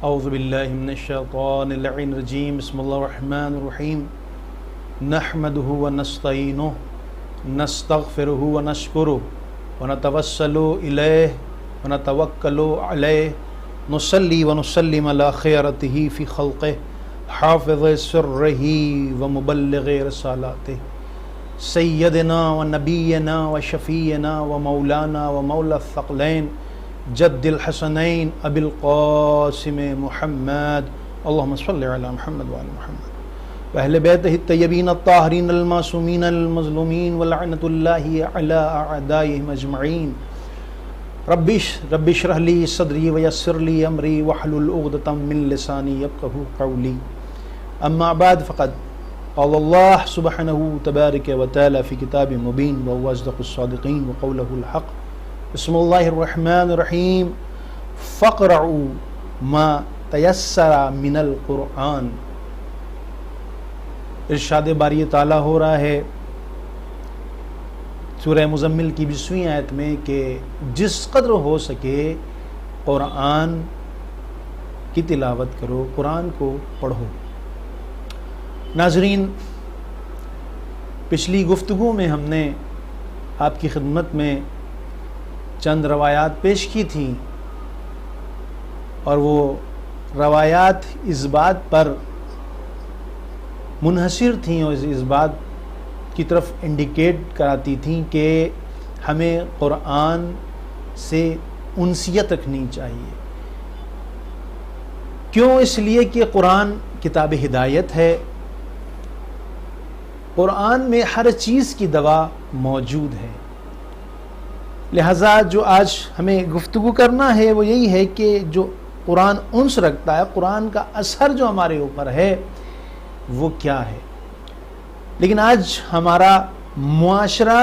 اعوذ باللہ من الشیطان اللعین الرجیم بسم اللہ الرحمن الرحیم نحمده ونستعینه نستغفره ونشکره ونتوسل الیہ ونتوکل علیہ نصلی ونسلم علی خیرته فی خلقہ حافظ سرہ ومبلغ رسالاتہ سیدنا ونبینا وشفینا ومولانا ومولا الثقلین جد الحسنین ابی القاسم محمد اللہم صلی علی محمد وعلی محمد واہل بیتہ الطیبین الطاہرین المعصومین المظلومین ولعنۃ اللہ علی اعدائہم اجمعین رب اشرح لی صدری ویسر لی امری واحلل عقدۃ من لسانی یفقہوا قولی اما بعد فقد قال اللہ سبحانہ تبارک و تعالی فی کتاب مبین وهو اصدق الصادقین وقولہ الحق بسم اللہ الرحمن الرحیم فقرعوا ما تیسر من القرآن۔ ارشاد باری تعالیٰ ہو رہا ہے سورہ مزمل کی 20ویں آیت میں کہ جس قدر ہو سکے قرآن کی تلاوت کرو، قرآن کو پڑھو۔ ناظرین، پچھلی گفتگو میں ہم نے آپ کی خدمت میں چند روایات پیش کی تھیں اور وہ روایات اس بات پر منحصر تھیں اور اس بات کی طرف انڈیکیٹ کراتی تھیں کہ ہمیں قرآن سے انسیت رکھنی چاہیے۔ کیوں؟ اس لیے کہ قرآن کتاب ہدایت ہے، قرآن میں ہر چیز کی دوا موجود ہے۔ لہٰذا جو آج ہمیں گفتگو کرنا ہے وہ یہی ہے کہ جو قرآن انس رکھتا ہے، قرآن کا اثر جو ہمارے اوپر ہے وہ کیا ہے۔ لیکن آج ہمارا معاشرہ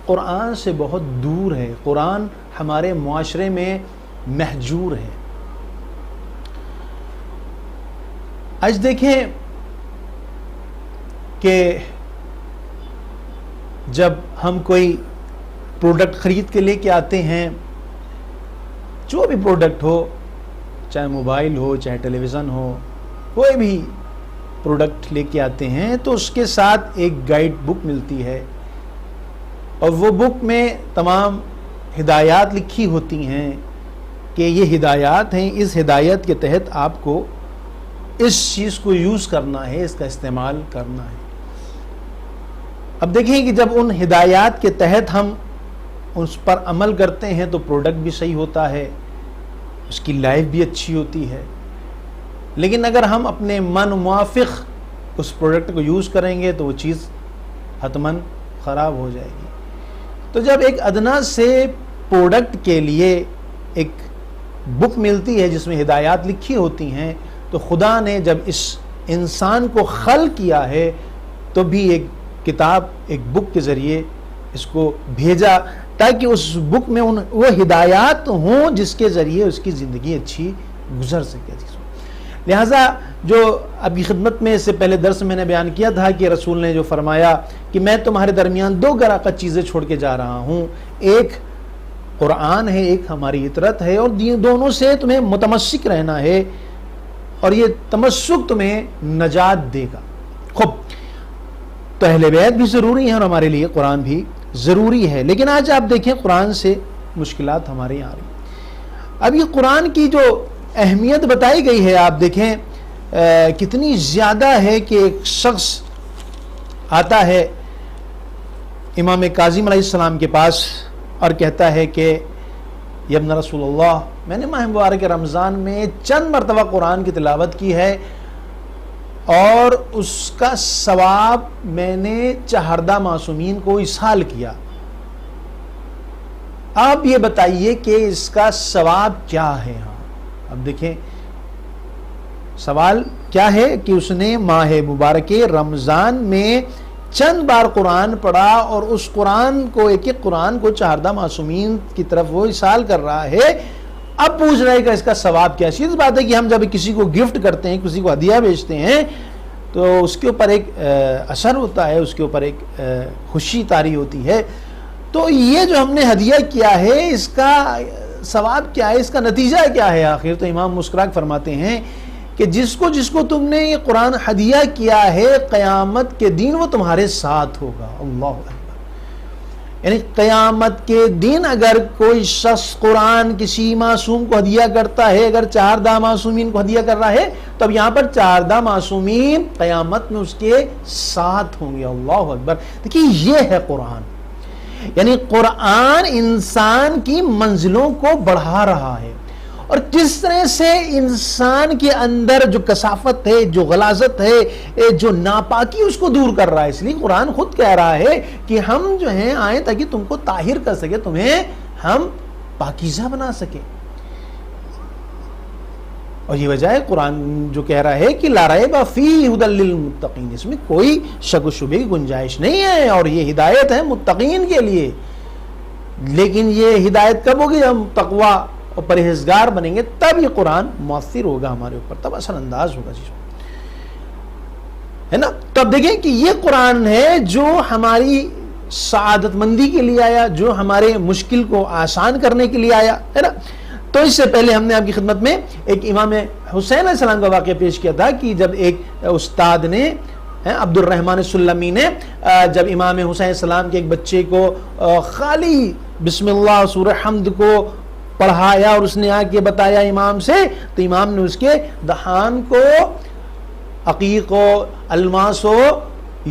قرآن سے بہت دور ہے، قرآن ہمارے معاشرے میں محجور ہے۔ آج دیکھیں کہ جب ہم کوئی پروڈکٹ خرید کے لے کے آتے ہیں، جو بھی پروڈکٹ ہو، چاہے موبائل ہو، چاہے ٹیلی ویژن ہو، کوئی بھی پروڈکٹ لے کے آتے ہیں تو اس کے ساتھ ایک گائیڈ بک ملتی ہے اور وہ بک میں تمام ہدایات لکھی ہوتی ہیں کہ یہ ہدایات ہیں، اس ہدایت کے تحت آپ کو اس چیز کو یوز کرنا ہے، اس کا استعمال کرنا ہے۔ اب دیکھیں کہ جب ان ہدایات کے تحت ہم اس پر عمل کرتے ہیں تو پروڈکٹ بھی صحیح ہوتا ہے، اس کی لائف بھی اچھی ہوتی ہے۔ لیکن اگر ہم اپنے من موافق اس پروڈکٹ کو یوز کریں گے تو وہ چیز حتماً خراب ہو جائے گی۔ تو جب ایک ادنا سے پروڈکٹ کے لیے ایک بک ملتی ہے جس میں ہدایات لکھی ہوتی ہیں، تو خدا نے جب اس انسان کو خلق کیا ہے تو بھی ایک کتاب، ایک بک کے ذریعے اس کو بھیجا تاکہ اس بک میں وہ ہدایات ہوں جس کے ذریعے اس کی زندگی اچھی گزر سکے۔ لہٰذا جو ابھی خدمت میں اس سے پہلے درس میں نے بیان کیا تھا کہ رسول نے جو فرمایا کہ میں تمہارے درمیان دو گراقت چیزیں چھوڑ کے جا رہا ہوں، ایک قرآن ہے، ایک ہماری اطرت ہے، اور دونوں سے تمہیں متمسک رہنا ہے اور یہ تمسک تمہیں نجات دے گا۔ خوب، تو اہل بیت بھی ضروری ہیں اور ہمارے لیے قرآن بھی ضروری ہے۔ لیکن آج آپ دیکھیں قرآن سے مشکلات ہمارے یہاں آ رہی۔ اب یہ قرآن کی جو اہمیت بتائی گئی ہے، آپ دیکھیں کتنی زیادہ ہے کہ ایک شخص آتا ہے امام کاظم علیہ السلام کے پاس اور کہتا ہے کہ یا ابن رسول اللہ، میں نے ماہ مبارک رمضان میں چند مرتبہ قرآن کی تلاوت کی ہے اور اس کا ثواب میں نے چہردہ معصومین کو اسحال کیا۔ آپ یہ بتائیے کہ اس کا ثواب کیا ہے؟ ہاں، اب دیکھیں سوال کیا ہے کہ اس نے ماہ مبارک رمضان میں چند بار قرآن پڑھا اور اس قرآن کو، ایک ایک قرآن کو چہردہ معصومین کی طرف وہ اسحال کر رہا ہے۔ اب پوچھ رہے کہ اس کا ثواب کیا؟ سیدھی بات ہے کہ ہم جب کسی کو گفٹ کرتے ہیں، کسی کو ہدیہ بیچتے ہیں تو اس کے اوپر ایک اثر ہوتا ہے، اس کے اوپر ایک خوشی طاری ہوتی ہے۔ تو یہ جو ہم نے ہدیہ کیا ہے اس کا ثواب کیا ہے، اس کا نتیجہ کیا ہے آخر؟ تو امام مسکرا کے فرماتے ہیں کہ جس کو تم نے یہ قرآن ہدیہ کیا ہے، قیامت کے دن وہ تمہارے ساتھ ہوگا۔ اللہ اکبر۔ یعنی قیامت کے دن اگر کوئی شخص قرآن کسی معصوم کو ہدیہ کرتا ہے، اگر 4 معصومین کو ہدیہ کر رہا ہے، تو اب یہاں پر 4 معصومین قیامت میں اس کے ساتھ ہوں گے۔ اللہ اکبر۔ دیکھیے یہ ہے قرآن، یعنی قرآن انسان کی منزلوں کو بڑھا رہا ہے، اور کس طرح سے انسان کے اندر جو کثافت ہے، جو غلاظت ہے، جو ناپاکی، اس کو دور کر رہا ہے۔ اس لیے قرآن خود کہہ رہا ہے کہ ہم جو ہیں آئیں تاکہ تم کو طاہر کر سکے، تمہیں ہم پاکیزہ بنا سکے۔ اور یہ وجہ ہے قرآن جو کہہ رہا ہے کہ لا ریب فیہ ھدی للمتقین، اس میں کوئی شک و شبہ کی گنجائش نہیں ہے، اور یہ ہدایت ہے متقین کے لیے۔ لیکن یہ ہدایت کب ہوگی؟ جب ہم تقوی اور پرہیزگار بنیں گے، تب یہ قرآن مؤثر ہوگا ہمارے اوپر، تب اثر انداز ہوگا چیزوں، ہے نا۔ تب دیکھیں کہ یہ قرآن ہے جو ہماری سعادت مندی کے لیے آیا، جو ہمارے مشکل کو آسان کرنے کے لیے آیا، ہے نا۔ تو اس سے پہلے ہم نے آپ کی خدمت میں ایک امام حسین علیہ السلام کا واقعہ پیش کیا تھا کہ جب ایک استاد نے، عبد الرحمن السلمی نے، جب امام حسین علیہ السلام کے ایک بچے کو خالی بسم اللہ سورہ حمد کو پڑھایا اور اس نے آ کے بتایا امام سے، تو امام نے اس کے دہان کو عقیق و الماس و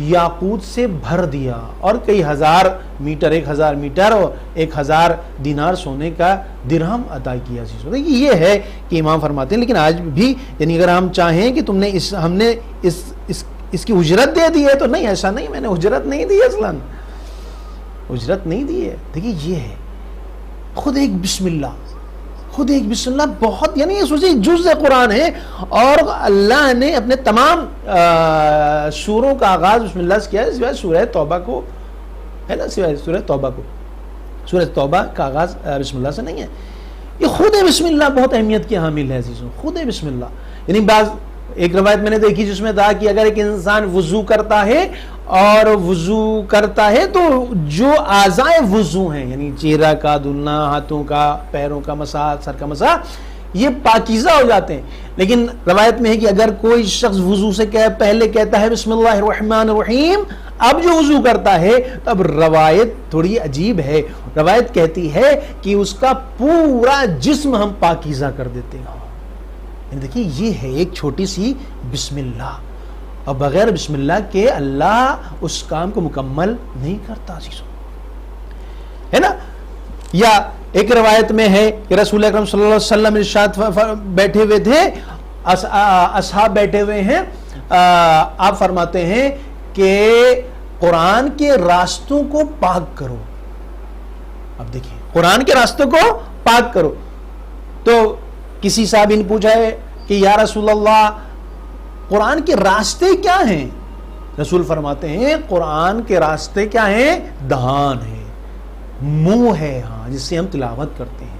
یاقوت سے بھر دیا، اور کئی 1000 میٹر، 1000 میٹر اور 1000 دینار سونے کا درہم عطا کیا۔ یہ ہے کہ امام فرماتے ہیں، لیکن آج بھی یعنی اگر ہم چاہیں کہ تم نے ہم نے اس کی اجرت دے دی ہے، تو نہیں، ایسا نہیں، میں نے اجرت نہیں دی، اصلاً اجرت نہیں دی ہے۔ دیکھیے یہ ہے خود ایک بسم اللہ بہت، یعنی یہ سوچیں جز قرآن ہے، اور اللہ نے اپنے تمام سوروں کا آغاز بسم اللہ سے کیا ہے، سوائے سورہ توبہ کو، ہے نا، سوائے سورہ توبہ کا آغاز بسم اللہ سے نہیں ہے۔ یہ خود بسم اللہ بہت اہمیت کی حامل ہے عزیزوں، خود بسم اللہ۔ یعنی بعض ایک روایت میں نے دیکھی جس میں تھا کہ اگر ایک انسان وضو کرتا ہے تو جو اعضائے وضو ہیں، یعنی چہرہ کا دھلنا، ہاتھوں کا، پیروں کا مسح، سر کا مسح، یہ پاکیزہ ہو جاتے ہیں۔ لیکن روایت میں ہے کہ اگر کوئی شخص وضو سے پہلے کہتا ہے بسم اللہ الرحمن الرحیم، اب جو وضو کرتا ہے، تو اب روایت تھوڑی عجیب ہے، روایت کہتی ہے کہ اس کا پورا جسم ہم پاکیزہ کر دیتے ہیں۔ دیکھیے یہ ہے ایک چھوٹی سی بسم اللہ، اور بغیر بسم اللہ کے اللہ اس کام کو مکمل نہیں کرتا عزیزوں، ہے نا۔ یا ایک روایت میں ہے کہ رسول اکرم صلی اللہ علیہ وسلم ارشاد بیٹھے ہوئے تھے، اصحاب بیٹھے ہوئے ہیں، آپ فرماتے ہیں کہ قرآن کے راستوں کو پاک کرو۔ اب دیکھیں قرآن کے راستوں کو پاک کرو، تو کسی صحابی نے پوچھا ہے کہ یا رسول اللہ قرآن کے راستے کیا ہیں؟ رسول فرماتے ہیں قرآن کے راستے کیا ہیں؟ دہان ہے، منہ ہے، ہاں، جس سے ہم تلاوت کرتے ہیں۔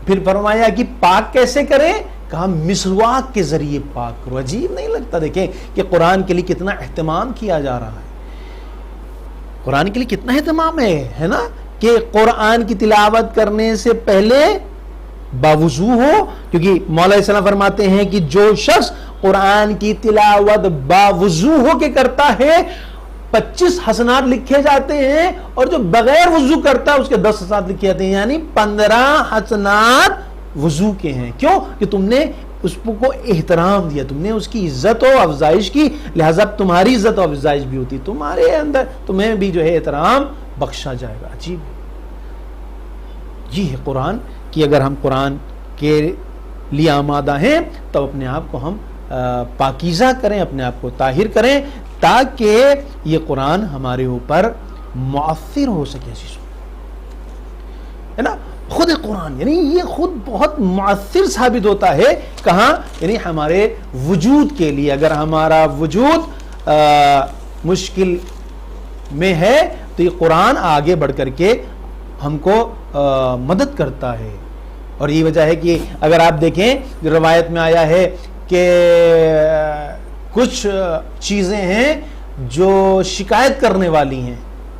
پھر فرمایا کہ پاک کیسے کریں؟ کہا مسواک کے ذریعے پاک کرو۔ عجیب نہیں لگتا؟ دیکھیں کہ قرآن کے لیے کتنا اہتمام کیا جا رہا ہے، قرآن کے لیے کتنا اہتمام ہے نا، کہ قرآن کی تلاوت کرنے سے پہلے باوضو ہو، کیونکہ مولا علیہ السلام فرماتے ہیں کہ جو شخص قرآن کی تلاوت باوضو ہو کے کرتا ہے 25 حسنات لکھے جاتے ہیں، اور جو بغیر وضو کرتا ہے اس کے 10 حسنات لکھے جاتے ہیں، یعنی 15 حسنات وضو کے ہیں۔ کیوں؟ کہ تم نے اس کو احترام دیا، تم نے اس کی عزت و افزائش کی، لہذا تمہاری عزت و افزائش بھی ہوتی، تمہارے اندر تمہیں بھی جو ہے احترام بخشا جائے گا۔ عجیب یہ ہے قرآن کہ اگر ہم قرآن کے لیے آمادہ ہیں تو اپنے آپ کو ہم پاکیزہ کریں، اپنے آپ کو طاہر کریں، تاکہ یہ قرآن ہمارے اوپر مؤثر ہو سکے چیزوں، ہے نا۔ خود قرآن یعنی یہ خود بہت مؤثر ثابت ہوتا ہے، کہاں؟ یعنی ہمارے وجود کے لیے۔ اگر ہمارا وجود مشکل میں ہے تو یہ قرآن آگے بڑھ کر کے ہم کو مدد کرتا ہے۔ اور یہ وجہ ہے کہ اگر آپ دیکھیں روایت میں آیا ہے کہ کچھ چیزیں ہیں جو شکایت کرنے والی ہیں،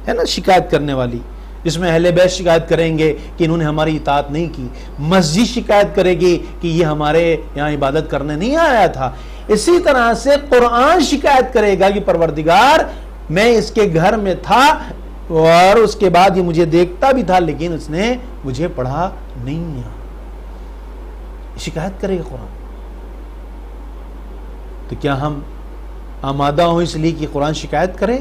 ہے نا، شکایت کرنے والی، جس میں اہل بیت شکایت کریں گے کہ انہوں نے ہماری اطاعت نہیں کی، مسجد شکایت کرے گی کہ یہ ہمارے یہاں عبادت کرنے نہیں آیا تھا، اسی طرح سے قرآن شکایت کرے گا کہ پروردگار میں اس کے گھر میں تھا اور اس کے بعد یہ مجھے دیکھتا بھی تھا لیکن اس نے مجھے پڑھا نہیں ہے، شکایت کرے گا قرآن۔ تو کیا ہم آمادہ ہوں اس لیے کہ قرآن شکایت کرے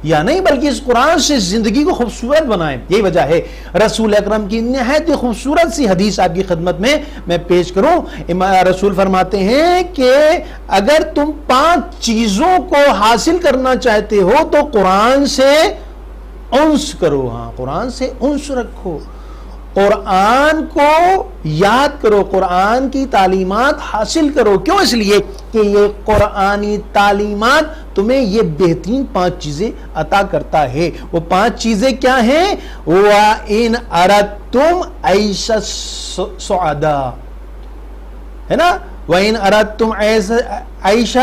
یا نہیں، بلکہ اس قرآن سے زندگی کو خوبصورت بنائیں؟ یہی وجہ ہے رسول اکرم کی نہایت خوبصورت سی حدیث آپ کی خدمت میں پیش کروں۔ رسول فرماتے ہیں کہ اگر تم 5 چیزوں کو حاصل کرنا چاہتے ہو تو قرآن سے انس کرو، ہاں قرآن سے انس رکھو، قرآن کو یاد کرو، قرآن کی تعلیمات حاصل کرو۔ کیوں؟ اس لیے کہ یہ قرآنی تعلیمات تمہیں یہ بہترین 5 چیزیں عطا کرتا ہے۔ وہ 5 چیزیں کیا ہیں؟ وَإِنْ أَرَدْتُمْ عَيْشَ السُّعَدَاء، ہے نا، وَإِنْ أَرَدْتُمْ عَيْشَ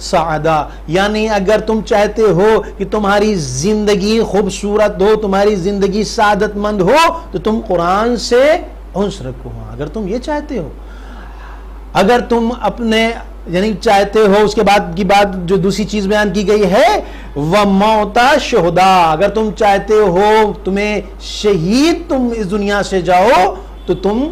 سَعَدَاء، یعنی اگر تم چاہتے ہو کہ تمہاری زندگی خوبصورت ہو، تمہاری زندگی سعادت مند ہو، تو تم قرآن سے انس رکھو۔ اگر تم یہ چاہتے ہو، اگر تم اپنے یعنی چاہتے ہو، اس کے بعد کی بات جو دوسری چیز بیان کی گئی ہے وَمَوْتَ شُهَدَاء، اگر تم چاہتے ہو تمہیں شہید تم اس دنیا سے جاؤ تو تم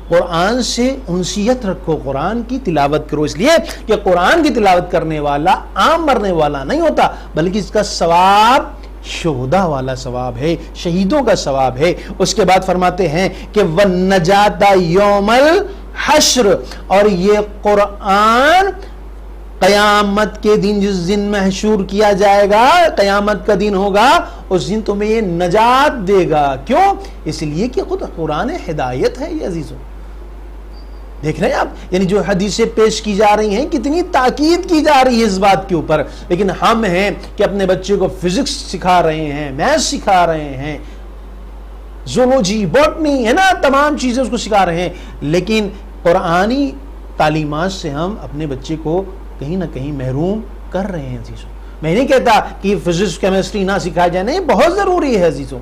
قرآن سے انسیت رکھو، قرآن کی تلاوت کرو، اس لیے کہ قرآن کی تلاوت کرنے والا عام مرنے والا نہیں ہوتا، بلکہ اس کا ثواب شہداء والا ثواب ہے، شہیدوں کا ثواب ہے۔ اس کے بعد فرماتے ہیں کہ وَالنَّجَاةَ يَوْمَ الْحَشْرِ، اور یہ قرآن قیامت کے دن جس دن محشور کیا جائے گا، قیامت کا دن ہوگا، اس دن تمہیں یہ نجات دے گا۔ کیوں؟ اس لیے کہ خود قرآن ہدایت ہے یہ عزیزوں۔ دیکھ رہے ہیں آپ، یعنی جو حدیثیں پیش کی جا رہی ہیں کتنی تاکید کی جا رہی ہے اس بات کے اوپر، لیکن ہم ہیں کہ اپنے بچے کو فزکس سکھا رہے ہیں، میتھ سکھا رہے ہیں، زولوجی، بوٹنی، ہے نا، تمام چیزیں اس کو سکھا رہے ہیں، لیکن قرآنی تعلیمات سے ہم اپنے بچے کو کہیں نہ کہیں محروم کر رہے ہیں عزیزوں۔ میں نہیں کہتا کہ فزکس کیمسٹری نہ سکھایا جائے، نہیں، بہت ضروری ہے عزیزوں،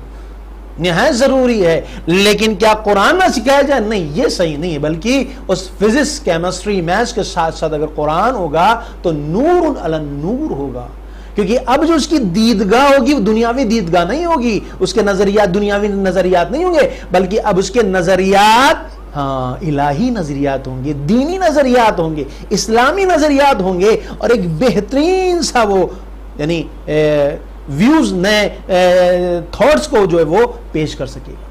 نہایت ضروری ہے، لیکن کیا قرآن نہ سکھایا جائے؟ نہیں، یہ صحیح نہیں ہے، بلکہ اس فزکس کیمسٹری میتھس کے ساتھ ساتھ اگر قرآن ہوگا تو نور علی نور ہوگا، کیونکہ اب جو اس کی دیدگاہ ہوگی وہ دنیاوی دیدگاہ نہیں ہوگی، اس کے نظریات دنیاوی نظریات نہیں ہوں گے، بلکہ اب اس کے نظریات الہی نظریات ہوں گے، دینی نظریات ہوں گے، اسلامی نظریات ہوں گے، اور ایک بہترین سا وہ یعنی ویوز، نئے تھاٹس کو جو ہے وہ پیش کر سکے گا۔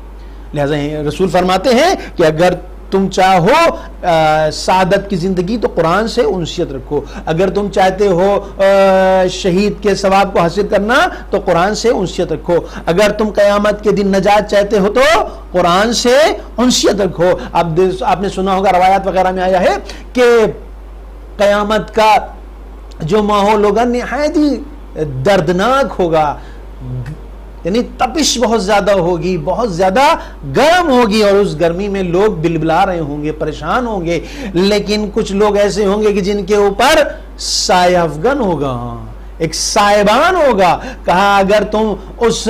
لہذا رسول فرماتے ہیں کہ اگر تم چاہو سعادت کی زندگی تو قرآن سے انسیت رکھو، اگر تم چاہتے ہو شہید کے ثواب کو حاصل کرنا تو قرآن سے انسیت رکھو، اگر تم قیامت کے دن نجات چاہتے ہو تو قرآن سے انسیت رکھو۔ آپ نے سنا ہوگا، روایات وغیرہ میں آیا ہے کہ قیامت کا جو ماحول ہوگا نہایت ہی دردناک ہوگا، یعنی تپش بہت زیادہ ہوگی، بہت زیادہ گرم ہوگی، اور اس گرمی میں لوگ بلبلا رہے ہوں گے، پریشان ہوں گے، لیکن کچھ لوگ ایسے ہوں گے کہ جن کے اوپر سایہ افغن ہوگا، ایک سائبان ہوگا۔ کہا اگر تم اس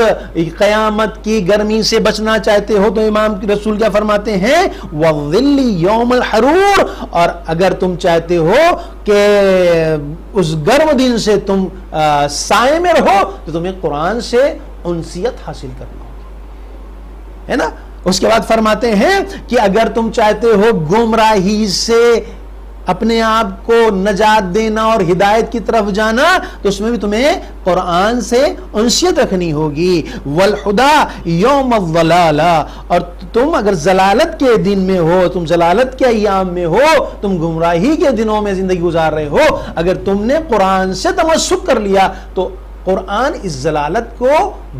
قیامت کی گرمی سے بچنا چاہتے ہو تو امام رسول کیا فرماتے ہیں؟ وَظِلِّ يَوْمَ الْحَرُورِ، اور اگر تم چاہتے ہو کہ اس گرم دن سے تم سائے میں رہو تو تمہیں قرآن سے انسیت حاصل کرنا ہوگی، ہے نا۔ اس کے بعد فرماتے ہیں کہ اگر تم چاہتے ہو گمراہی سے اپنے آپ کو نجات دینا اور ہدایت کی طرف جانا تو اس میں بھی تمہیں قرآن سے انسیت رکھنی ہوگی۔ وَالْحُدَى يَوْمَ الضَّلَالَةِ، اور تم اگر ضلالت کے دن میں ہو، تم ضلالت کے ایام میں ہو، تم گمراہی کے دنوں میں زندگی گزار رہے ہو، اگر تم نے قرآن سے تمسک کر لیا تو قرآن اس ضلالت کو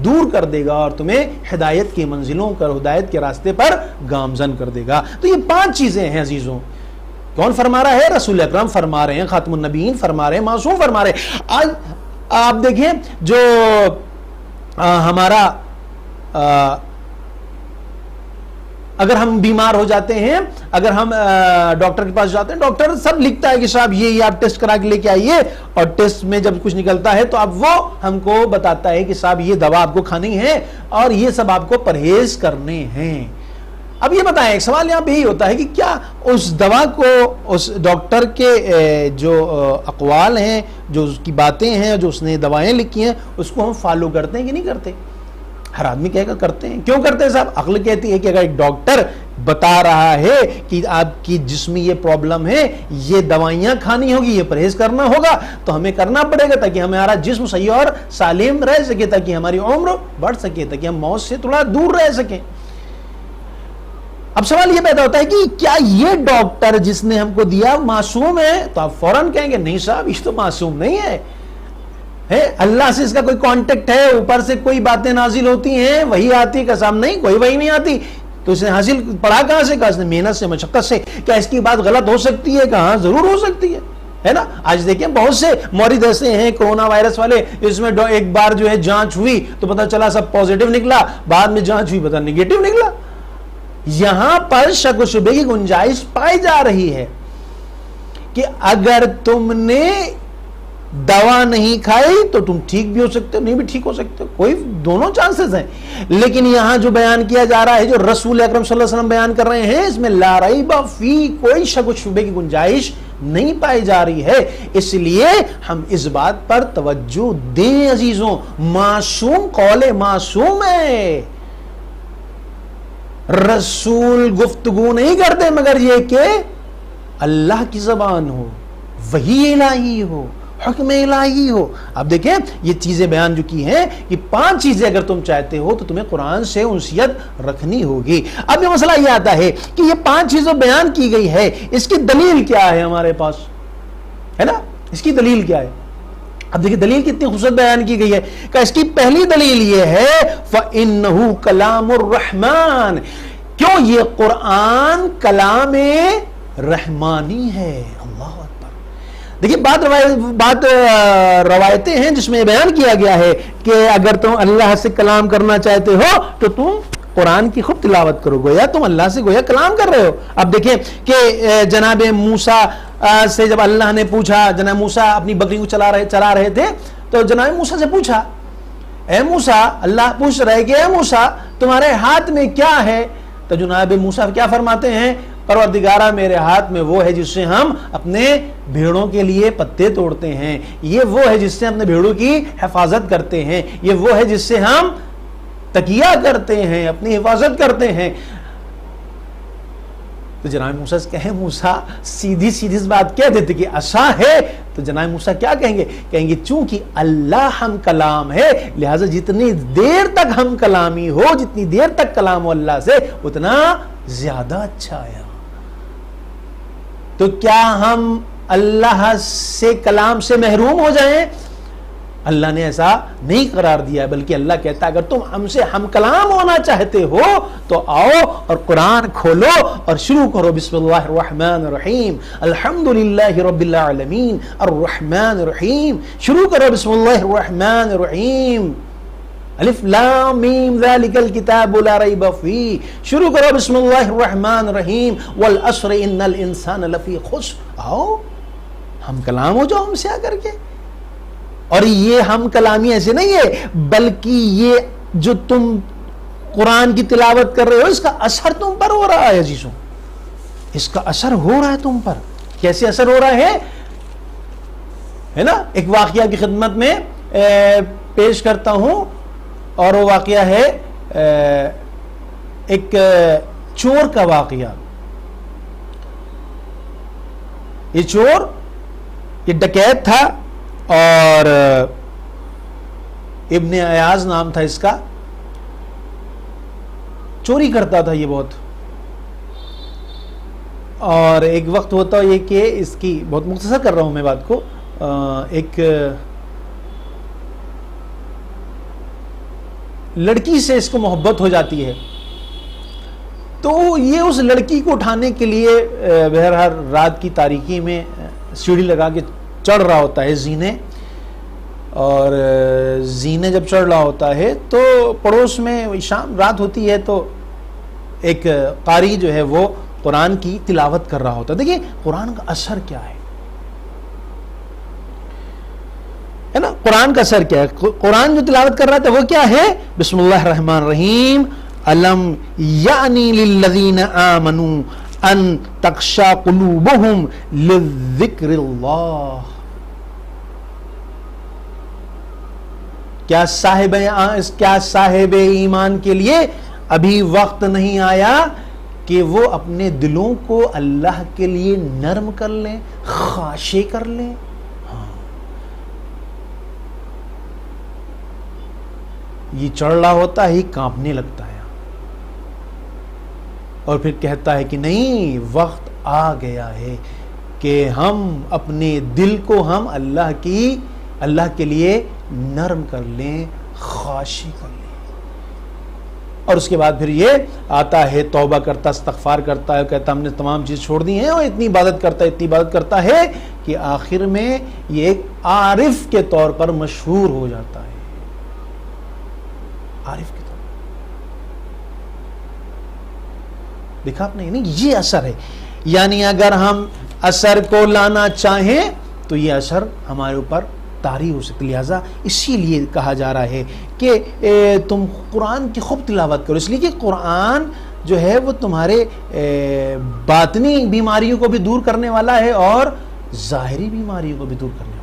دور کر دے گا اور تمہیں ہدایت کی منزلوں پر، ہدایت کے راستے پر گامزن کر دے گا۔ تو یہ 5 چیزیں ہیں عزیزوں۔ کون فرما رہا ہے؟ رسول اکرم فرما رہے ہیں، خاتم النبیین فرما رہے ہیں، معصوم فرما رہے ہیں۔ آج آپ دیکھیں جو ہمارا اگر ہم بیمار ہو جاتے ہیں، اگر ہم ڈاکٹر کے پاس جاتے ہیں، ڈاکٹر سب لکھتا ہے کہ صاحب یہ آپ ٹیسٹ کرا کے لے کے آئیے، اور ٹیسٹ میں جب کچھ نکلتا ہے تو اب وہ ہم کو بتاتا ہے کہ صاحب یہ دوا آپ کو کھانی ہے اور یہ سب آپ کو پرہیز کرنے ہیں۔ اب یہ بتائیں، ایک سوال یہاں پہ یہی ہوتا ہے کہ کیا اس دوا کو، اس ڈاکٹر کے جو اقوال ہیں، جو اس کی باتیں ہیں، جو اس نے دوائیں لکھی ہیں، اس کو ہم فالو کرتے ہیں کہ نہیں کرتے؟ ہر آدمی کہے گا کرتے ہیں۔ کیوں کرتے ہیں صاحب؟ عقل کہتی ہے کہ اگر ایک ڈاکٹر بتا رہا ہے کہ آپ کی جسم میں یہ پرابلم ہے، یہ دوائیاں کھانی ہوگی، یہ پرہیز کرنا ہوگا، تو ہمیں کرنا پڑے گا تاکہ ہمارا جسم صحیح اور سالم رہ سکے، تاکہ ہماری عمر بڑھ سکے، تاکہ ہم موت سے تھوڑا دور رہ سکیں۔ اب سوال یہ پیدا ہوتا ہے کہ کیا یہ ڈاکٹر جس نے ہم کو دیا معصوم ہے؟ تو آپ فوراً کہیں گے نہیں صاحب، یہ تو معصوم نہیں ہے، اللہ سے اس کا کوئی کانٹیکٹ ہے، اوپر سے کوئی باتیں نازل ہوتی ہیں، وہی آتی، قسم نہیں، کوئی وہی نہیں آتی، تو اس نے حاصل پڑھا کہاں سے؟ کہا اس نے محنت سے، مشقت سے۔ کیا اس کی بات غلط ہو سکتی ہے؟ کہاں ضرور ہو سکتی ہے نا۔ آج دیکھیں بہت سے مورد ایسے ہیں کرونا وائرس والے، اس میں ایک بار جو ہے جانچ ہوئی تو پتہ چلا سب پازیٹیو نکلا، بعد میں جانچ ہوئی پتہ نیگیٹو نکلا۔ یہاں پر شک و شبے کی گنجائش پائی جا رہی ہے کہ اگر تم نے دوا نہیں کھائی تو تم ٹھیک بھی ہو سکتے ہو، نہیں بھی ٹھیک ہو سکتے ہو، کوئی دونوں چانسز ہیں۔ لیکن یہاں جو بیان کیا جا رہا ہے، جو رسول اکرم صلی اللہ علیہ وسلم بیان کر رہے ہیں، اس میں لا ریب فی، کوئی شک و شبے کی گنجائش نہیں پائی جا رہی ہے۔ اس لیے ہم اس بات پر توجہ دیں عزیزوں، معصوم قول معصوم ہے۔ رسول گفتگو نہیں کرتے مگر یہ کہ اللہ کی زبان ہو، وحی الہی ہو، حکم الہی ہو۔ اب دیکھیں یہ چیزیں بیان جو کی ہیں، یہ 5 چیزیں اگر تم چاہتے ہو تو تمہیں قرآن سے انسیت رکھنی ہوگی۔ اب یہ مسئلہ یہ آتا ہے کہ یہ 5 چیزیں بیان کی گئی ہے، اس کی دلیل کیا ہے ہمارے پاس، ہے نا؟ اس کی دلیل کیا ہے؟ اب دیکھیں دلیل کتنی خوبصورت بیان کی گئی ہے کہ اس کی پہلی دلیل یہ ہے فَإِنَّهُ كَلَامُ الرَّحْمَانِ، کیوں یہ قرآن کلام رحمانی ہے۔ اللہ اکبر۔ دیکھیں بات روایتیں ہیں جس میں بیان کیا گیا ہے کہ اگر تم اللہ سے کلام کرنا چاہتے ہو تو تم قرآن کی خوب تلاوت کرو، گویا تم اللہ سے گویا کلام کر رہے ہو۔ اب دیکھیں کہ جناب موسیٰ سے جب اللہ نے پوچھا، جناب موسیٰ اپنی بکری کو چلا رہے تھے، تو جناب موسیٰ سے پوچھا، اے موسیٰ، اللہ پوچھ رہے کہ اے موسیٰ تمہارے ہاتھ میں کیا ہے؟ تو جناب موسیٰ کیا فرماتے ہیں؟ پروردگارہ میرے ہاتھ میں وہ ہے جس سے ہم اپنے بھیڑوں کے لیے پتے توڑتے ہیں، یہ وہ ہے جس سے ہم اپنے بھیڑوں کی حفاظت کرتے ہیں، یہ وہ ہے جس سے ہم تکیہ کرتے ہیں، اپنی حفاظت کرتے ہیں۔ تو جناب موسیٰ سے کہیں موسیٰ سیدھی اس بات کہہ دیتے کہ عصا ہے، تو جناب موسیٰ کیا کہیں گے چونکہ اللہ ہم کلام ہے، لہٰذا جتنی دیر تک ہم کلامی ہو، جتنی دیر تک کلام ہو اللہ سے، اتنا زیادہ اچھا ہے۔ تو کیا ہم اللہ سے کلام سے محروم ہو جائیں؟ اللہ نے ایسا نہیں قرار دیا، بلکہ اللہ کہتا ہے اگر تم ہم سے ہم کلام ہونا چاہتے ہو تو آؤ اور قرآن کھولو اور شروع کرو، بسم اللہ الرحمن الرحیم، الحمدللہ رب العالمین الرحمن الرحیم، شروع کرو بسم اللہ الرحمن الرحیم، الف لام میم ذالک الکتاب لا ریب فیہ، شروع کرو بسم اللہ الرحمن الرحیم، والعصر ان الانسان لفی خسر، آؤ ہم کلام ہو جاؤ ہم سے آ کر کے۔ اور یہ ہم کلامی ایسے نہیں ہے، بلکہ یہ جو تم قرآن کی تلاوت کر رہے ہو اس کا اثر تم پر ہو رہا ہے عزیزوں، اس کا اثر ہو رہا ہے تم پر۔ کیسے اثر ہو رہا ہے نا؟ ایک واقعہ کی خدمت میں پیش کرتا ہوں، اور وہ واقعہ ہے ایک چور کا واقعہ۔ یہ چور، یہ ڈکیت تھا، اور ابن ایاز نام تھا اس کا، چوری کرتا تھا یہ بہت، اور ایک وقت ہوتا یہ کہ اس کی، بہت مختصر کر رہا ہوں میں بات کو، ایک لڑکی سے اس کو محبت ہو جاتی ہے، تو یہ اس لڑکی کو اٹھانے کے لیے بہرحال رات کی تاریکی میں سیڑھی لگا کے چڑھ رہا ہوتا ہے زینے، اور زینے جب چڑھ رہا ہوتا ہے تو پڑوس میں شام رات ہوتی ہے تو ایک قاری جو ہے وہ قرآن کی تلاوت کر رہا ہوتا ہے. دیکھیں قرآن کا اثر کیا ہے نا, قرآن کا اثر کیا ہے. قرآن جو تلاوت کر رہا تھا وہ کیا ہے, بسم اللہ الرحمن الرحیم, الم یعنی للذین آمنوا ان تخشع قلوبہم لذکر اللہ. کیا صاحب ایمان کے لیے ابھی وقت نہیں آیا کہ وہ اپنے دلوں کو اللہ کے لیے نرم کر لیں, خاشع کر لیں. یہ چڑھ رہا ہوتا ہے, کانپنے لگتا ہے اور پھر کہتا ہے کہ نہیں, وقت آ گیا ہے کہ ہم اپنے دل کو ہم اللہ کے لیے نرم کر لیں, خاشع کر لیں. اور اس کے بعد پھر یہ آتا ہے, توبہ کرتا, استغفار کرتا ہے, کہتا ہم نے تمام چیز چھوڑ دی ہیں, اور اتنی عبادت کرتا ہے کہ آخر میں یہ ایک عارف کے طور پر مشہور ہو جاتا ہے. عارف کے طور پر دیکھا آپ نے, یعنی یہ اثر ہے. یعنی اگر ہم اثر کو لانا چاہیں تو یہ اثر ہمارے اوپر طاری ہو سکتی. لہٰذا اسی لیے کہا جا رہا ہے کہ تم قرآن کی خوب تلاوت کرو, اس لیے کہ قرآن جو ہے وہ تمہارے باطنی بیماریوں کو بھی دور کرنے والا ہے اور ظاہری بیماریوں کو بھی دور کرنے والا ہے.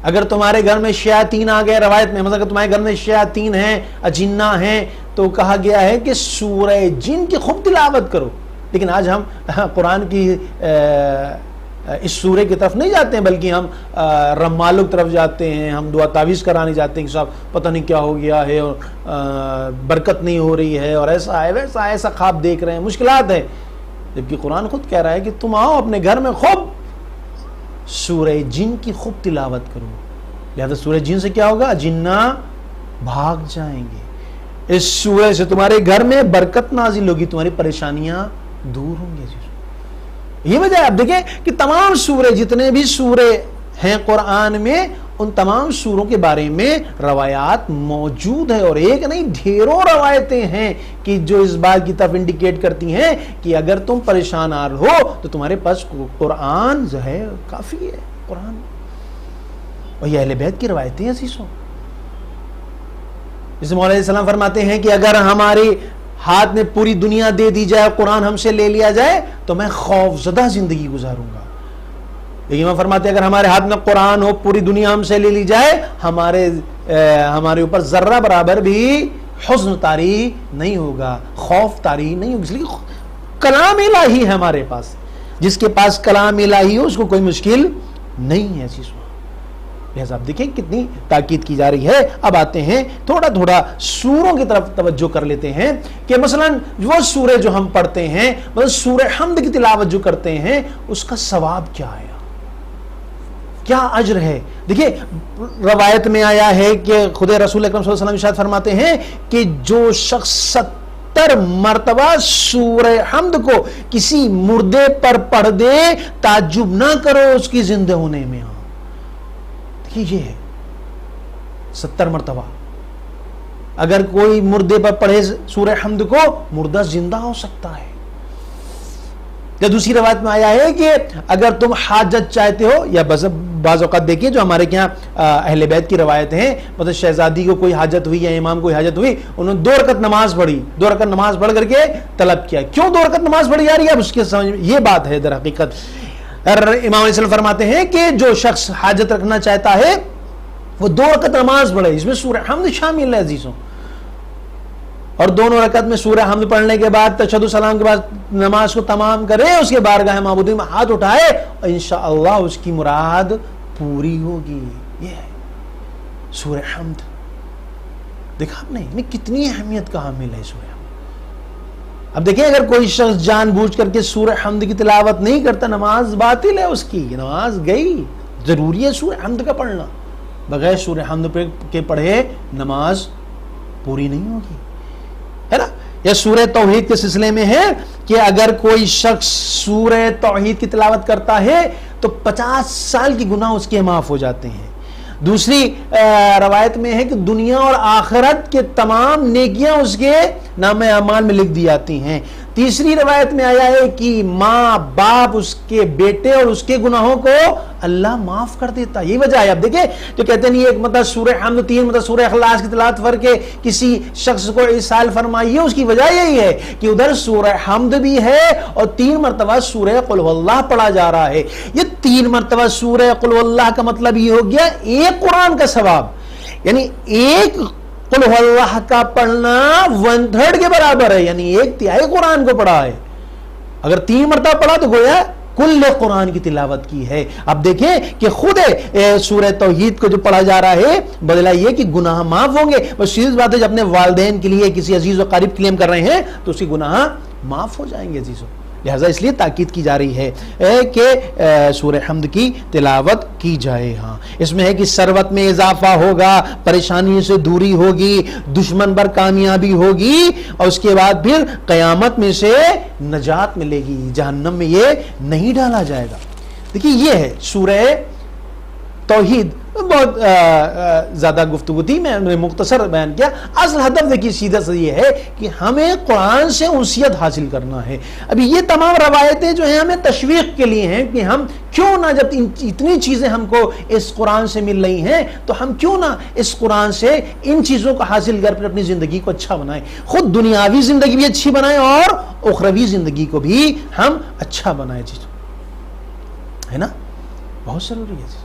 اگر تمہارے گھر میں شیاطین آ گئے, روایت میں مثلا تمہارے گھر میں شیاطین ہیں, اجنہ ہیں, تو کہا گیا ہے کہ سورہ جن کی خوب تلاوت کرو. لیکن آج ہم قرآن کی اس سورے کی طرف نہیں جاتے ہیں, بلکہ ہم رمالوں کی طرف جاتے ہیں, ہم دعا تعویذ کرانے جاتے ہیں کہ صاحب پتہ نہیں کیا ہو گیا ہے, اور برکت نہیں ہو رہی ہے, اور ایسا ہے ویسا, ایسا خواب دیکھ رہے ہیں, مشکلات ہیں. جبکہ قرآن خود کہہ رہا ہے کہ تم آؤ اپنے گھر میں خوب سورہ جن کی خوب تلاوت کرو. لہذا سورہ جن سے کیا ہوگا, جنہ بھاگ جائیں گے. اس سورہ سے تمہارے گھر میں برکت نازل ہوگی, تمہاری پریشانیاں دور ہوں گے. یہ وجہ ہے. آپ دیکھیں کہ تمام سورے, جتنے بھی سورے ہیں قرآن میں, ان تمام سوروں کے بارے میں روایات موجود ہیں, اور ایک نہیں ڈھیروں روایتیں ہیں کہ جو اس بات کی طرف انڈیکیٹ کرتی ہیں کہ اگر تم پریشان آ رہے ہو تو تمہارے پاس قرآن جو ہے کافی ہے. قرآن اور یہ اہل بیت کی روایتیں ہیں عزیزوں. جیسے مولا علیہ السلام فرماتے ہیں کہ اگر ہمارے ہاتھ میں پوری دنیا دے دی جائے, قرآن ہم سے لے لیا جائے, تو میں خوف زدہ زندگی گزاروں گا. لیکن میں فرماتے ہیں اگر ہمارے ہاتھ میں قرآن ہو, پوری دنیا ہم سے لے لی جائے, ہمارے اوپر ذرہ برابر بھی حزن طاری نہیں ہوگا, خوف طاری نہیں ہوگا. اس لیے کلام الہی ہے ہمارے پاس. جس کے پاس کلام الہی ہو اس کو کوئی مشکل نہیں ہے چیز. لہذا آپ دیکھیں کتنی تاکید کی جا رہی ہے. اب آتے ہیں تھوڑا سوروں کی طرف توجہ کر لیتے ہیں کہ مثلا وہ سورے جو ہم پڑھتے ہیں, مثلا سورہ حمد کی تلاوت جو کرتے ہیں, اس کا ثواب کیا ہے, کیا اجر ہے. دیکھیں روایت میں آیا ہے کہ خدا رسول اکرم صلی اللہ علیہ وسلم ارشاد فرماتے ہیں کہ جو شخص 70 مرتبہ سورہ حمد کو کسی مردے پر پڑھ دے, تعجب نہ کرو اس کی زندہ ہونے میں. یہ ہے 70 مرتبہ. اگر کوئی مردے پر پڑھے سورہ حمد کو, مردہ زندہ ہو سکتا ہے. یا دوسری روایت میں آیا ہے کہ اگر تم حاجت چاہتے ہو, یا بعض اوقات دیکھیے جو ہمارے یہاں اہل بیت کی روایت ہیں, مطلب شہزادی کو کوئی حاجت ہوئی یا امام کو کوئی حاجت ہوئی, انہوں نے 2 رکعت نماز پڑھی, 2 رکعت نماز پڑھ کر کے طلب کیا. کیوں 2 رکعت نماز پڑھی جا رہی ہے, اب اس کے سمجھ میں یہ بات ہے در حقیقت. امام علیہ السلام فرماتے ہیں کہ جو شخص حاجت رکھنا چاہتا ہے وہ 2 رکعت نماز پڑھے, اس میں سورہ حمد شامل ہے عزیزوں. اور دونوں رکعت میں سورہ حمد پڑھنے کے بعد تشہد السلام کے بعد نماز کو تمام کرے, اس کے بارگاہ معبودی میں ہاتھ اٹھائے, اور انشاءاللہ اس کی مراد پوری ہوگی. یہ ہے سورہ حمد. دیکھا آپ نے کتنی اہمیت کا حامل ہے سورہ حمد. اب دیکھیں اگر کوئی شخص جان بوجھ کر کے سورہ حمد کی تلاوت نہیں کرتا, نماز باطل ہے اس کی, نماز گئی. ضروری ہے سورہ حمد کا پڑھنا, بغیر سورہ حمد کے پڑھے نماز پوری نہیں ہوگی, ہے نا. یا سورہ توحید کے سلسلے میں ہے کہ اگر کوئی شخص سورہ توحید کی تلاوت کرتا ہے تو 50 سال کی گناہ اس کے معاف ہو جاتے ہیں. دوسری روایت میں ہے کہ دنیا اور آخرت کے تمام نیکیاں اس کے نام اعمال میں لکھ دی جاتی ہیں. تیسری روایت میں آیا ہے کہ ماں باپ اس کے بیٹے اور اس کے گناہوں کو اللہ معاف کر دیتا. یہی وجہ ہے. اب دیکھیں تو کہتے ہیں ایک مطلب سورہ حمد، 3 مطلب سورہ اخلاص کی تلاوت فرق ہے کسی شخص کو ارسال فرمائی ہے. اس کی وجہ یہی ہے کہ ادھر سورہ حمد بھی ہے اور 3 مرتبہ سورہ قل هو اللہ پڑھا جا رہا ہے. یہ 3 مرتبہ سورہ قل هو اللہ کا مطلب یہ ہو گیا ایک قرآن کا ثواب، یعنی ایک قل هو اللہ کا پڑھنا 1/3 کے برابر ہے، یعنی 1/3 قرآن کو پڑھا ہے. اگر 3 مرتبہ پڑھا تو گویا کل قرآن کی تلاوت کی ہے. اب دیکھیں کہ خود سورہ توحید کو جو پڑھا جا رہا ہے بدلہ یہ کہ گناہ معاف ہوں گے. بس سیدھی بات ہے جب اپنے والدین کے لیے کسی عزیز و قریب کلیم کر رہے ہیں تو اس کی گناہ معاف ہو جائیں گے عزیزوں. لہذا اس لیے تاکید کی جا رہی ہے کہ سورہ حمد کی تلاوت کی جائے. ہاں اس میں ہے کہ ثروت میں اضافہ ہوگا، پریشانی سے دوری ہوگی، دشمن پر کامیابی ہوگی اور اس کے بعد پھر قیامت میں سے نجات ملے گی، جہنم میں یہ نہیں ڈالا جائے گا. دیکھیے یہ ہے سورہ توحید. بہت زیادہ گفتگو تھی، میں نے مختصر بیان کیا. اصل ہدف دیکھیے سیدھا سا یہ ہے کہ ہمیں قرآن سے انسیت حاصل کرنا ہے. ابھی یہ تمام روایتیں جو ہیں ہمیں تشویق کے لیے ہیں کہ ہم کیوں نہ، جب اتنی چیزیں ہم کو اس قرآن سے مل رہی ہیں تو ہم کیوں نہ اس قرآن سے ان چیزوں کو حاصل کر اپنی زندگی کو اچھا بنائیں، خود دنیاوی زندگی بھی اچھی بنائیں اور اخروی زندگی کو بھی ہم اچھا بنائیں. چیز ہے نا، بہت ضروری ہے.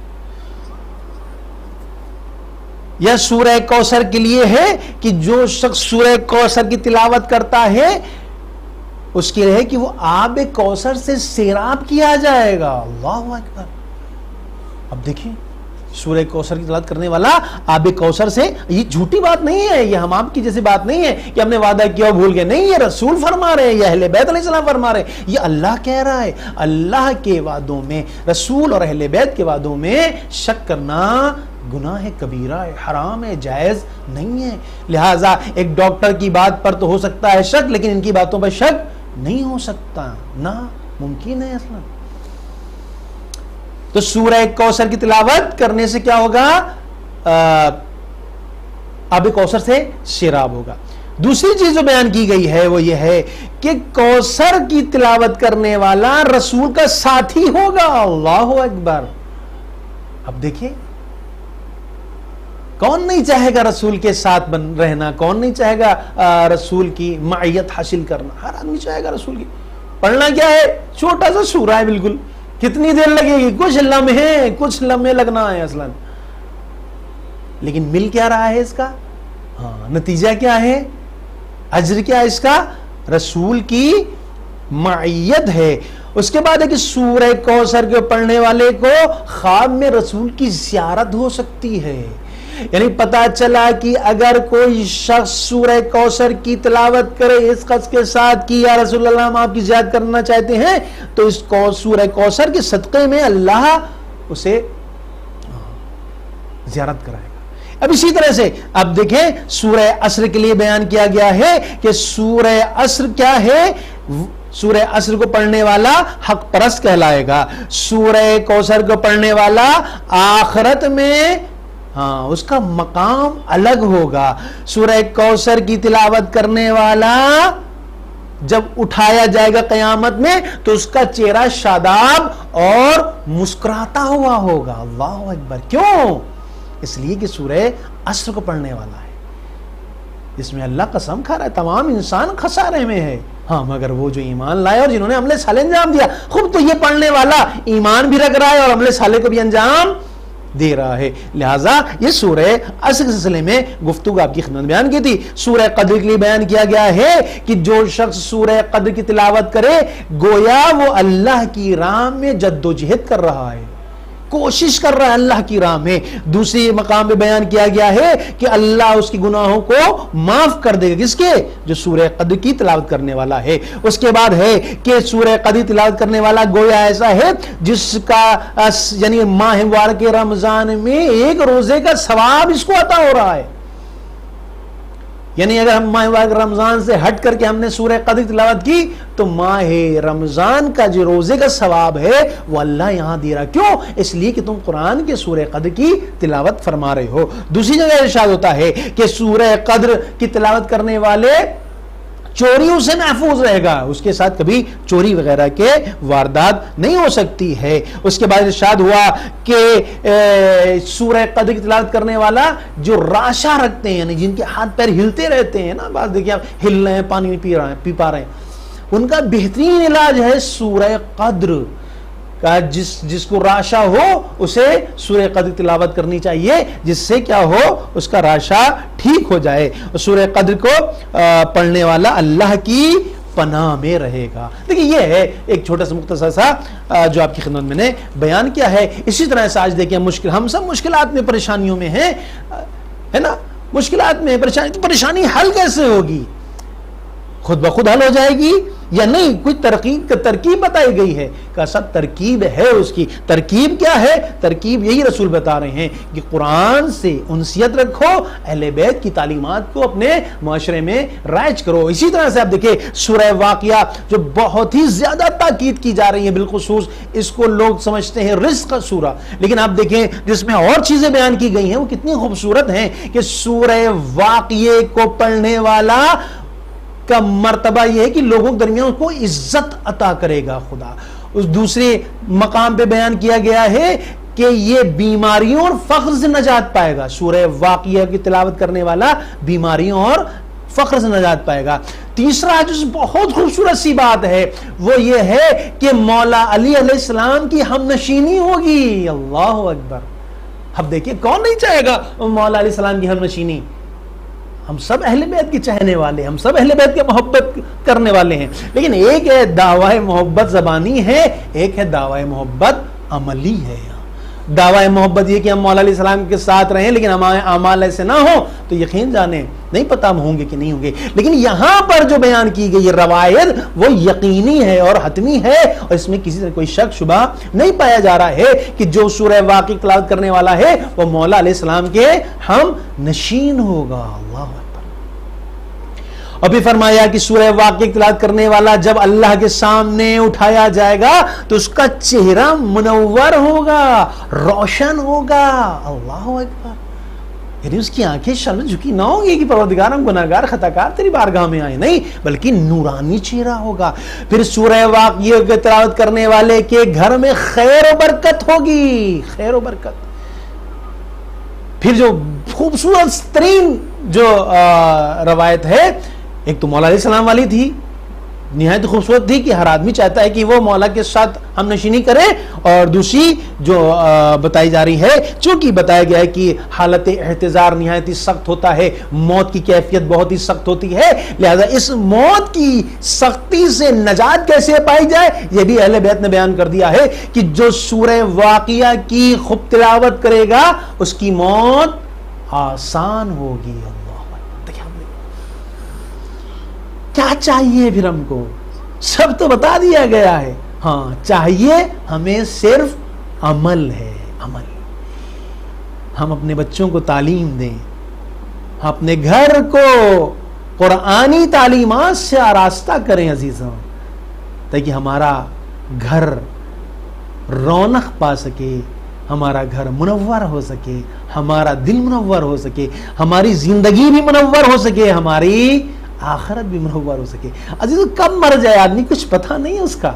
یا سورہ کوثر کے لیے ہے کہ جو شخص سورہ کوثر کی تلاوت کرتا ہے اس کے لیے ہے کہ وہ آب کوثر سے سیراب کیا جائے گا. اللہ اکبر. اب دیکھیں سورہ کوثر کی تلاوت کرنے والا آب کوثر سے، یہ جھوٹی بات نہیں ہے، یہ ہم آپ کی جیسی بات نہیں ہے کہ ہم نے وعدہ کیا بھول گئے. نہیں، یہ رسول فرما رہے ہیں، یہ اہل بیت علیہ السلام فرما رہے ہیں، یہ اللہ کہہ رہا ہے. اللہ کے وعدوں میں، رسول اور اہل بیت کے وعدوں میں شک کرنا گناہ ہے، کبیرہ ہے، حرام ہے، جائز نہیں ہے. لہٰذا ایک ڈاکٹر کی بات پر تو ہو سکتا ہے شک، لیکن ان کی باتوں پر شک نہیں ہو سکتا، نہ ممکن ہے اصلا. تو سورہ کوثر کی تلاوت کرنے سے کیا ہوگا؟ آب کوثر سے سیراب ہوگا. دوسری چیز جو بیان کی گئی ہے وہ یہ ہے کہ کوثر کی تلاوت کرنے والا رسول کا ساتھی ہوگا. اللہ اکبر. اب دیکھیں کون نہیں چاہے گا رسول کے ساتھ رہنا، کون نہیں چاہے گا رسول کی معیت حاصل کرنا، ہر آدمی چاہے گا رسول کی. پڑھنا کیا ہے؟ چھوٹا سا سورہ ہے، بالکل کتنی دیر لگے گی؟ کچھ لمحے لگنا ہے اصلا. لیکن مل کیا رہا ہے اس کا؟ ہاں نتیجہ کیا ہے؟ اجر کیا ہے اس کا؟ رسول کی معیت ہے. اس کے بعد ہے کہ سورہ کوثر کے پڑھنے والے کو خواب میں رسول کی زیارت ہو سکتی ہے. یعنی پتا چلا کہ اگر کوئی شخص سورہ کوثر کی تلاوت کرے اس قصد کے ساتھ کہ یا رسول اللہ ہم آپ کی زیارت کرنا چاہتے ہیں، تو اس کو سورہ کوثر کے صدقے میں اللہ اسے زیارت کرائے گا. اب اسی طرح سے اب دیکھیں سورہ عصر کے لیے بیان کیا گیا ہے کہ سورہ عصر کیا ہے؟ سورہ عصر کو پڑھنے والا حق پرست کہلائے گا. سورہ کوثر کو پڑھنے والا آخرت میں اس کا مقام الگ ہوگا. سورہ کوثر کی تلاوت کرنے والا جب اٹھایا جائے گا قیامت میں تو اس کا چہرہ شاداب اور مسکراتا ہوا ہوگا. اللہ اکبر. کیوں؟ اس لیے کہ سورہ عصر کو پڑھنے والا ہے، جس میں اللہ قسم کھا رہا ہے تمام انسان خسارے میں ہے، ہاں مگر وہ جو ایمان لائے اور جنہوں نے عمل صالح انجام دیا. خوب تو یہ پڑھنے والا ایمان بھی رکھ رہا ہے اور عمل صالح کو بھی انجام دے رہا ہے. لہٰذا یہ سورہ عصر کے سلسلے میں گفتگو آپ کی خدمت بیان کی تھی. سورہ قدر کے لیے بیان کیا گیا ہے کہ جو شخص سورہ قدر کی تلاوت کرے گویا وہ اللہ کی راہ میں جد و جہد کر رہا ہے، کوشش کر رہا ہے اللہ کی راہ میں. دوسری مقام پہ بیان کیا گیا ہے کہ اللہ اس کی گناہوں کو معاف کر دے گا. کس کے؟ جو سورہ قدر کی تلاوت کرنے والا ہے. اس کے بعد ہے کہ سورہ قدر تلاوت کرنے والا گویا ایسا ہے جس کا یعنی ماہ مبارک رمضان میں ایک روزے کا ثواب اس کو عطا ہو رہا ہے. یعنی اگر ہم ماہ رمضان سے ہٹ کر کے ہم نے سورہ قدر تلاوت کی تو ماہ رمضان کا جو روزے کا ثواب ہے وہ اللہ یہاں دے رہا. کیوں؟ اس لیے کہ تم قرآن کے سورہ قدر کی تلاوت فرما رہے ہو. دوسری جگہ ارشاد ہوتا ہے کہ سورہ قدر کی تلاوت کرنے والے چوریوں سے محفوظ رہے گا، اس کے ساتھ کبھی چوری وغیرہ کے واردات نہیں ہو سکتی ہے. اس کے بعد ارشاد ہوا کہ سورہ قدر کی تلاوت کرنے والا جو راشا رکھتے ہیں، یعنی جن کے ہاتھ پیر ہلتے رہتے ہیں نا، بعض دیکھیں آپ ہل رہے ہیں، پانی پی پا رہے ہیں، ان کا بہترین علاج ہے سورہ قدر کا. جس کو راشا ہو اسے سورہ قدر تلاوت کرنی چاہیے، جس سے کیا ہو، اس کا راشا ٹھیک ہو جائے. سورہ قدر کو پڑھنے والا اللہ کی پناہ میں رہے گا. دیکھیں یہ ہے ایک چھوٹا سا مختصر سا جو آپ کی خدمت میں نے بیان کیا ہے. اسی طرح سے آج دیکھیں ہم سب مشکلات میں، پریشانیوں میں ہیں، ہے نا، مشکلات میں پریشانی حل کیسے ہوگی؟ خود بخود حل ہو جائے گی یا نہیں؟ کوئی ترکیب بتائی گئی ہے کہ سب ترکیب ہے. اس کی ترکیب کیا ہے؟ ترکیب یہی رسول بتا رہے ہیں کہ قرآن سے انسیت رکھو، اہل بیت کی تعلیمات کو اپنے معاشرے میں رائج کرو. اسی طرح سے آپ دیکھیں سورہ واقعہ جو بہت ہی زیادہ تاکید کی جا رہی ہے، بالخصوص اس کو لوگ سمجھتے ہیں رزق کا سورہ، لیکن آپ دیکھیں جس میں اور چیزیں بیان کی گئی ہیں وہ کتنی خوبصورت ہیں کہ سورہ واقعے کو پڑھنے والا کا مرتبہ یہ ہے کہ لوگوں کے درمیان کو عزت عطا کرے گا خدا. اس دوسرے مقام پہ بیان کیا گیا ہے کہ یہ بیماریوں اور فقر سے نجات پائے گا. سورہ واقعہ کی تلاوت کرنے والا بیماریوں اور فقر سے نجات پائے گا. تیسرا جو بہت خوبصورت سی بات ہے وہ یہ ہے کہ مولا علی علیہ السلام کی ہم نشینی ہوگی. اللہ اکبر. اب دیکھیں کون نہیں چاہے گا مولا علیہ السلام کی ہم نشینی؟ ہم سب اہل بیت کے چاہنے والے، ہم سب اہل بیت کے محبت کرنے والے ہیں، لیکن ایک ہے دعوی محبت زبانی ہے، ایک ہے دعوی محبت عملی ہے. دعوی محبت یہ کہ ہم مولا علیہ السلام کے ساتھ رہیں، لیکن ہمارے اعمال ایسے نہ ہوں تو یقین جانے نہیں پتا ہم ہوں گے کہ نہیں ہوں گے. لیکن یہاں پر جو بیان کی گئی روایت وہ یقینی ہے اور حتمی ہے، اور اس میں کسی طرح کوئی شک شبہ نہیں پایا جا رہا ہے کہ جو سورہ واقعہ تلاوت کرنے والا ہے وہ مولا علیہ السلام کے ہم نشین ہوگا. اللہ اکبر. اور بھی فرمایا کہ سورہ واقعہ تلاوت کرنے والا جب اللہ کے سامنے اٹھایا جائے گا تو اس کا چہرہ منور ہوگا، روشن ہوگا. اللہ اکبر. یعنی اس کی آنکھیں شرم جھکی نہ ہوں گی کہ پروردگار ہم گناہگار خطاکار تیری بارگاہ میں آئے، نہیں، بلکہ نورانی چہرہ ہوگا. پھر سورہ واقعہ کی تلاوت کرنے والے کے گھر میں خیر و برکت ہوگی، خیر و برکت. پھر جو خوبصورت ترین جو روایت ہے، ایک تو مولا علیہ السلام والی تھی، نہایت خوبصورت تھی کہ ہر آدمی چاہتا ہے کہ وہ مولا کے ساتھ ہم نشینی کرے، اور دوسری جو بتائی جا رہی ہے، چونکہ بتایا گیا ہے کہ حالت احتضار نہایت ہی سخت ہوتا ہے، موت کی کیفیت بہت ہی سخت ہوتی ہے، لہذا اس موت کی سختی سے نجات کیسے پائی جائے یہ بھی اہل بیت نے بیان کر دیا ہے کہ جو سورہ واقعہ کی خوب تلاوت کرے گا اس کی موت آسان ہوگی. کیا چاہیے پھر ہم کو؟ سب تو بتا دیا گیا ہے. ہاں، چاہیے ہمیں صرف عمل ہے، عمل. ہم اپنے بچوں کو تعلیم دیں، اپنے گھر کو قرآنی تعلیمات سے آراستہ کریں عزیزوں، تاکہ ہمارا گھر رونق پا سکے، ہمارا گھر منور ہو سکے، ہمارا دل منور ہو سکے، ہماری زندگی بھی منور ہو سکے، ہماری آخرت بھی منور ہو سکے. عزیزو کب مر جائے آدمی کچھ پتہ نہیں ہے اس کا.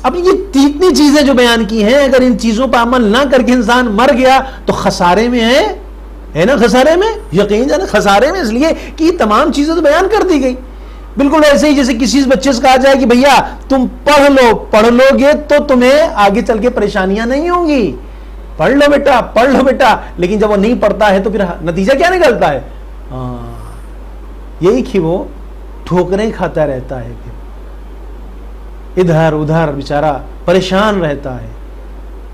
اب یہ اتنی چیزیں جو بیان کی ہیں، اگر ان چیزوں پر عمل نہ کر کے انسان مر گیا تو خسارے میں ہے نا، خسارے میں، یقین جانا خسارے میں، اس لیے کہ یہ تمام چیزیں تو بیان کر دی گئی. بالکل ایسے ہی جیسے کسی بچے سے کہا جائے کہ بھیا تم پڑھ لو گے تو تمہیں آگے چل کے پریشانیاں نہیں ہوں گی، پڑھ لو بیٹا، لیکن جب وہ نہیں پڑھتا ہے تو پھر نتیجہ کیا نکلتا ہے؟ یہی کہ وہ ٹھوکریں کھاتا رہتا ہے، پھر ادھر ادھر بیچارہ پریشان رہتا ہے.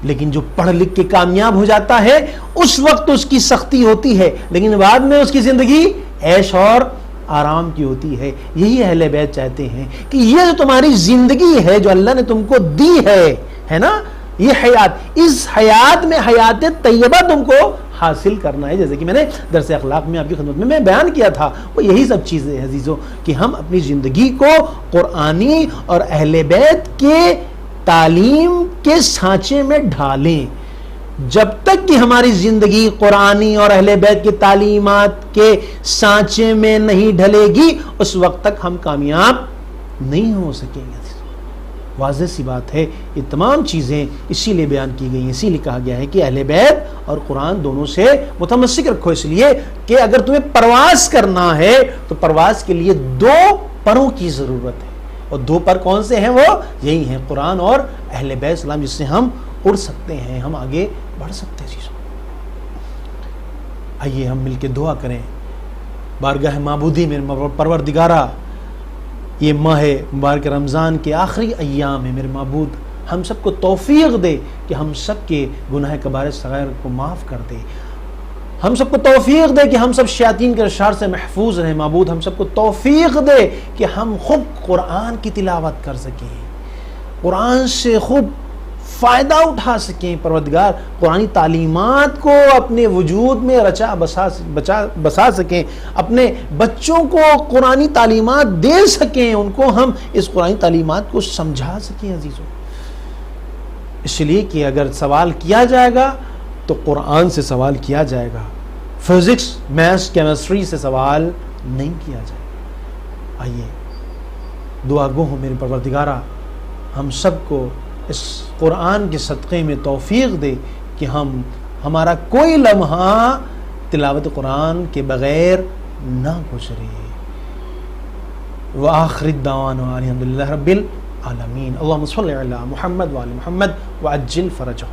لیکن جو پڑھ لکھ کے کامیاب ہو جاتا ہے اس وقت اس کی سختی ہوتی ہے، لیکن بعد میں اس کی زندگی عیش اور آرام کی ہوتی ہے. یہی اہل بیت چاہتے ہیں کہ یہ جو تمہاری زندگی ہے جو اللہ نے تم کو دی ہے نا، یہ حیات، اس حیات میں حیات طیبہ تم کو حاصل کرنا ہے، جیسے کہ میں نے درس اخلاق میں آپ کی خدمت میں بیان کیا تھا، وہ یہی سب چیزیں ہیں عزیزوں، کہ ہم اپنی زندگی کو قرآنی اور اہل بیت کے تعلیم کے سانچے میں ڈھالیں۔ جب تک کہ ہماری زندگی قرآنی اور اہل بیت کی تعلیمات کے سانچے میں نہیں ڈھلے گی، اس وقت تک ہم کامیاب نہیں ہو سکیں گے۔ واضح سی بات ہے، یہ تمام چیزیں اسی لیے بیان کی گئی ہیں، اسی لیے کہا گیا ہے کہ اہل بیت اور قرآن دونوں سے متمسک رکھو، اس لیے کہ اگر تمہیں پرواز کرنا ہے تو پرواز کے لیے 2 پروں کی ضرورت ہے، اور 2 پر کون سے ہیں؟ وہ یہی ہیں قرآن اور اہل بیت سلام، جس سے ہم اڑ سکتے ہیں، ہم آگے بڑھ سکتے ہیں۔ آئیے ہم مل کے دعا کریں، بارگاہ معبودی میں پروردگارہ، یہ ماہ مبارک رمضان کے آخری ایام ہے، میرے معبود ہم سب کو توفیق دے کہ ہم سب کے گناہ کبائر صغائر کو معاف کر دے، ہم سب کو توفیق دے کہ ہم سب شیاطین کے اشرار سے محفوظ رہیں۔ معبود ہم سب کو توفیق دے کہ ہم خود قرآن کی تلاوت کر سکیں، قرآن سے خوب فائدہ اٹھا سکیں۔ پروردگار قرآنی تعلیمات کو اپنے وجود میں رچا بسا سکیں، اپنے بچوں کو قرآنی تعلیمات دے سکیں، ان کو ہم اس قرآنی تعلیمات کو سمجھا سکیں عزیزوں۔ اس لیے کہ اگر سوال کیا جائے گا تو قرآن سے سوال کیا جائے گا، فزکس، میتھس، کیمسٹری سے سوال نہیں کیا جائے گا۔ آئیے دعا گو ہو میرے پروردگارہ، ہم سب کو اس قرآن کے صدقے میں توفیق دے کہ ہمارا کوئی لمحہ تلاوت قرآن کے بغیر نہ گزرے۔ وآخر الدعوانا الحمدللہ رب العالمین، اللہم صلی علی محمد وآل محمد وعجل فرجہ۔